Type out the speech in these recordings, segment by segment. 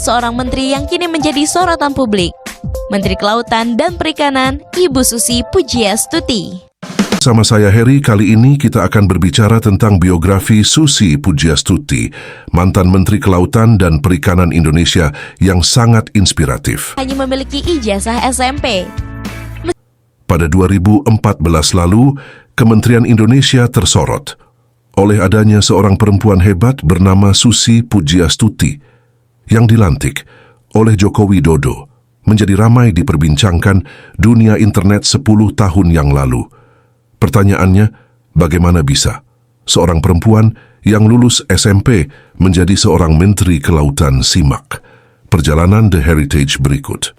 Seorang menteri yang kini menjadi sorotan publik, Menteri Kelautan dan Perikanan, Ibu Susi Pujiastuti. Sama saya Heri, kali ini kita akan berbicara tentang biografi Susi Pujiastuti, mantan Menteri Kelautan dan Perikanan Indonesia yang sangat inspiratif. Hanya memiliki ijazah SMP. Pada 2014 lalu, Kementerian Indonesia tersorot oleh adanya seorang perempuan hebat bernama Susi Pujiastuti yang dilantik oleh Joko Widodo menjadi ramai diperbincangkan dunia internet 10 tahun yang lalu. Pertanyaannya, bagaimana bisa seorang perempuan yang lulus SMP menjadi seorang Menteri Kelautan? Simak perjalanan The Heritage berikut.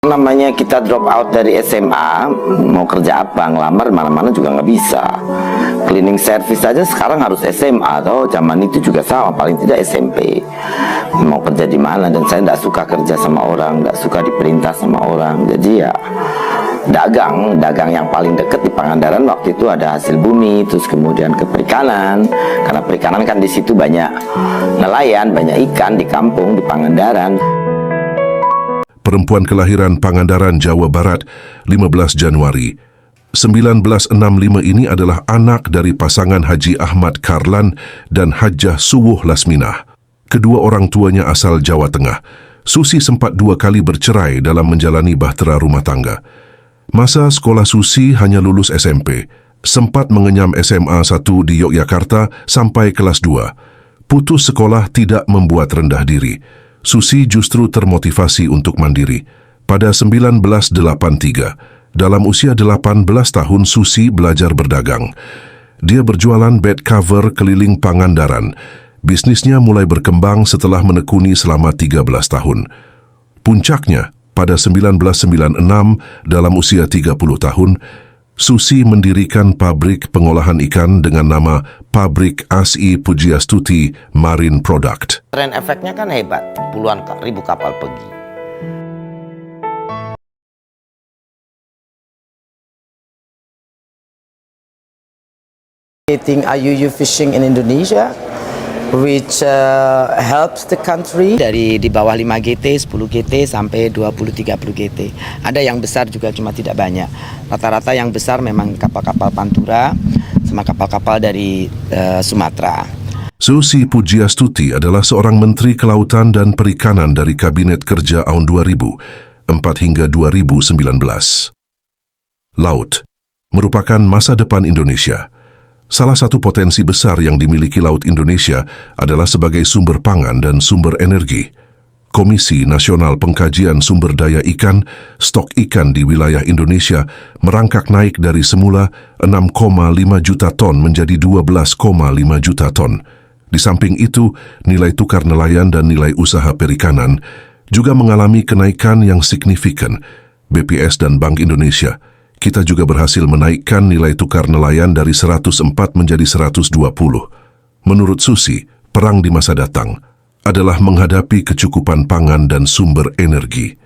Namanya kita drop out dari SMA, mau kerja apa, ngelamar mana-mana juga nggak bisa. Cleaning service aja sekarang harus SMA, atau zaman itu juga sama, paling tidak SMP. Mau kerja di mana, dan saya nggak suka kerja sama orang, nggak suka diperintah sama orang. Jadi ya dagang yang paling deket di Pangandaran waktu itu ada hasil bumi, terus kemudian ke perikanan, karena perikanan kan di situ banyak nelayan, banyak ikan di kampung di Pangandaran. Perempuan kelahiran Pangandaran, Jawa Barat, 15 Januari 1965 ini adalah anak dari pasangan Haji Ahmad Karlan dan Hajjah Suwuh Lasminah. Kedua orang tuanya asal Jawa Tengah. Susi sempat 2 kali bercerai dalam menjalani bahtera rumah tangga. Masa sekolah Susi hanya lulus SMP, sempat mengenyam SMA 1 di Yogyakarta sampai kelas 2. Putus sekolah tidak membuat rendah diri. Susi justru termotivasi untuk mandiri. Pada 1983, dalam usia 18 tahun Susi belajar berdagang. Dia berjualan bed cover keliling Pangandaran. Bisnisnya mulai berkembang setelah menekuni selama 13 tahun. Puncaknya, pada 1996, dalam usia 30 tahun, Susi mendirikan pabrik pengolahan ikan dengan nama Pabrik ASI Pujiastuti Marine Product. Tren efeknya kan hebat, puluhan ribu kapal pergi. IUU fishing in Indonesia, which helps the country dari di bawah 5 GT, 10 GT sampai 20-30 GT. Ada yang besar juga, cuma tidak banyak. Rata-rata yang besar memang kapal-kapal Pantura sama kapal-kapal dari Sumatera. Susi Pujiastuti adalah seorang Menteri Kelautan dan Perikanan dari Kabinet Kerja tahun 2004 hingga 2019. Laut merupakan masa depan Indonesia. Salah satu potensi besar yang dimiliki Laut Indonesia adalah sebagai sumber pangan dan sumber energi. Komisi Nasional Pengkajian Sumber Daya Ikan, stok ikan di wilayah Indonesia merangkak naik dari semula 6,5 juta ton menjadi 12,5 juta ton. Di samping itu, nilai tukar nelayan dan nilai usaha perikanan juga mengalami kenaikan yang signifikan. BPS dan Bank Indonesia, kita juga berhasil menaikkan nilai tukar nelayan dari 104 menjadi 120. Menurut Susi, perang di masa datang adalah menghadapi kecukupan pangan dan sumber energi.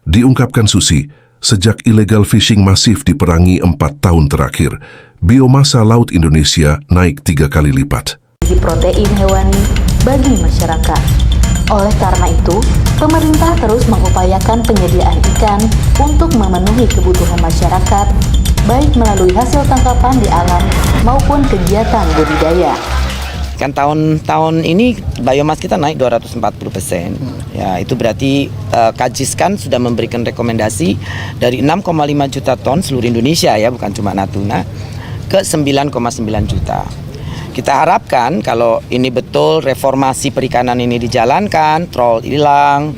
Diungkapkan Susi, sejak illegal fishing masif diperangi 4 tahun terakhir, biomasa laut Indonesia naik 3 kali lipat. Protein hewani bagi masyarakat. Oleh karena itu, pemerintah terus mengupayakan penyediaan ikan untuk memenuhi kebutuhan masyarakat, baik melalui hasil tangkapan di alam maupun kegiatan budidaya. Kan tahun ini biomas kita naik 240%. Ya, itu berarti Kajiskan sudah memberikan rekomendasi dari 6,5 juta ton seluruh Indonesia, ya, bukan cuma Natuna, ke 9,9 juta. Kita harapkan kalau ini betul reformasi perikanan ini dijalankan, troll hilang,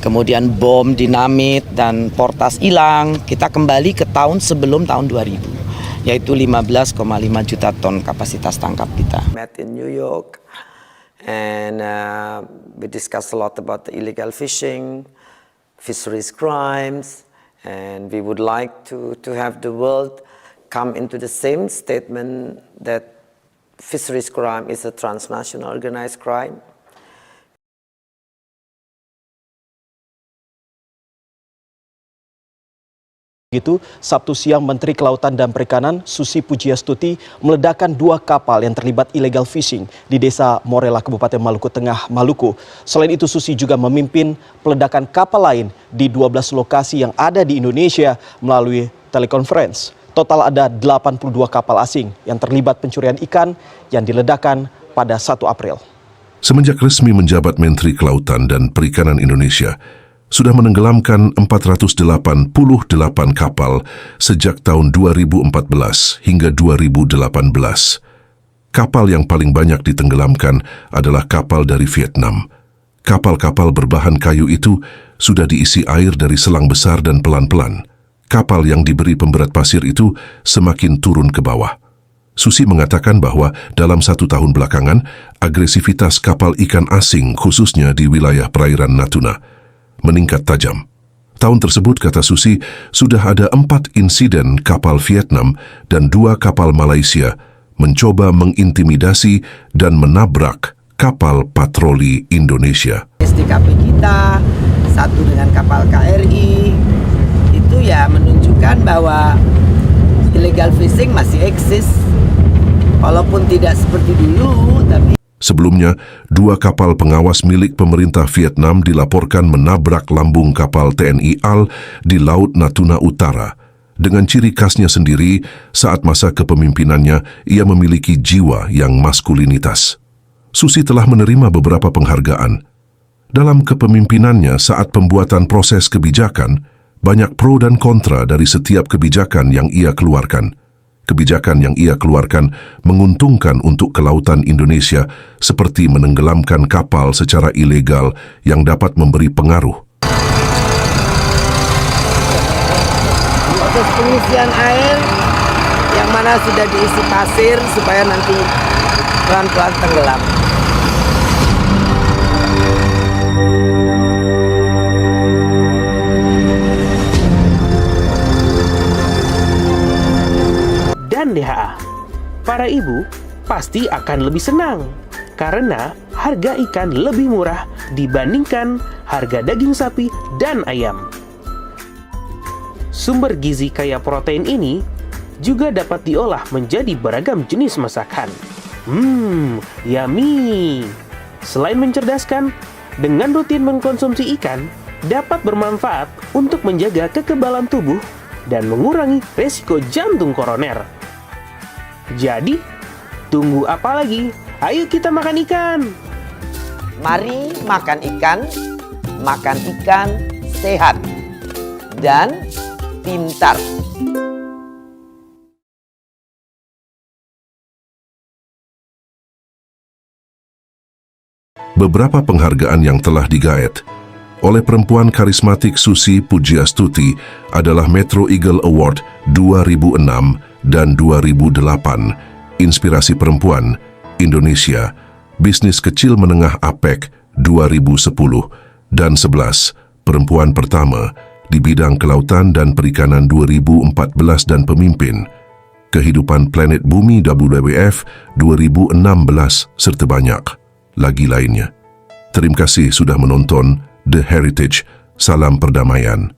kemudian bom, dinamit, dan portas hilang, kita kembali ke tahun sebelum tahun 2000, yaitu 15,5 juta ton kapasitas tangkap kita. Met in New York, and we discussed a lot about the illegal fishing, fisheries crimes, and we would like to have the world come into the same statement that fisheries crime is a transnational organized crime. Begitu, Sabtu siang Menteri Kelautan dan Perikanan Susi Pujiastuti meledakkan 2 kapal yang terlibat illegal fishing di Desa Morela, Kabupaten Maluku Tengah, Maluku. Selain itu, Susi juga memimpin peledakan kapal lain di 12 lokasi yang ada di Indonesia melalui telekonferensi. Total ada 82 kapal asing yang terlibat pencurian ikan yang diledakkan pada 1 April. Semenjak resmi menjabat Menteri Kelautan dan Perikanan Indonesia, sudah menenggelamkan 488 kapal sejak tahun 2014 hingga 2018. Kapal yang paling banyak ditenggelamkan adalah kapal dari Vietnam. Kapal-kapal berbahan kayu itu sudah diisi air dari selang besar dan pelan-pelan. Kapal yang diberi pemberat pasir itu semakin turun ke bawah. Susi mengatakan bahwa dalam 1 tahun belakangan, agresivitas kapal ikan asing khususnya di wilayah perairan Natuna meningkat tajam. Tahun tersebut, kata Susi, sudah ada 4 insiden kapal Vietnam dan 2 kapal Malaysia mencoba mengintimidasi dan menabrak kapal patroli Indonesia. STKP kita, satu dengan kapal KRI, itu ya menunjukkan bahwa illegal fishing masih eksis. Walaupun tidak seperti dulu, tapi Sebelumnya, 2 kapal pengawas milik pemerintah Vietnam dilaporkan menabrak lambung kapal TNI AL di Laut Natuna Utara. Dengan ciri khasnya sendiri, saat masa kepemimpinannya, ia memiliki jiwa yang maskulinitas. Susi telah menerima beberapa penghargaan. Dalam kepemimpinannya saat pembuatan proses kebijakan, banyak pro dan kontra dari setiap kebijakan yang ia keluarkan. Kebijakan yang ia keluarkan menguntungkan untuk kelautan Indonesia seperti menenggelamkan kapal secara ilegal yang dapat memberi pengaruh. proses pengisian air yang mana sudah diisi pasir supaya nanti pelan-pelan tenggelam. Dan DHA, para ibu pasti akan lebih senang karena harga ikan lebih murah dibandingkan harga daging sapi dan ayam. Sumber gizi kaya protein ini juga dapat diolah menjadi beragam jenis masakan. Yummy! Selain mencerdaskan, dengan rutin mengkonsumsi ikan dapat bermanfaat untuk menjaga kekebalan tubuh dan mengurangi resiko jantung koroner. Jadi, tunggu apa lagi? Ayo kita makan ikan! Mari makan ikan sehat dan pintar. Beberapa penghargaan yang telah digaet oleh perempuan karismatik Susi Pujiastuti adalah Metro Eagle Award 2006 dan 2008, Inspirasi Perempuan Indonesia, Bisnis Kecil Menengah APEC 2010, dan 11, Perempuan Pertama di bidang kelautan dan perikanan 2014 dan Pemimpin, Kehidupan Planet Bumi WWF 2016, serta banyak lagi lainnya. Terima kasih sudah menonton The Heritage. Salam perdamaian.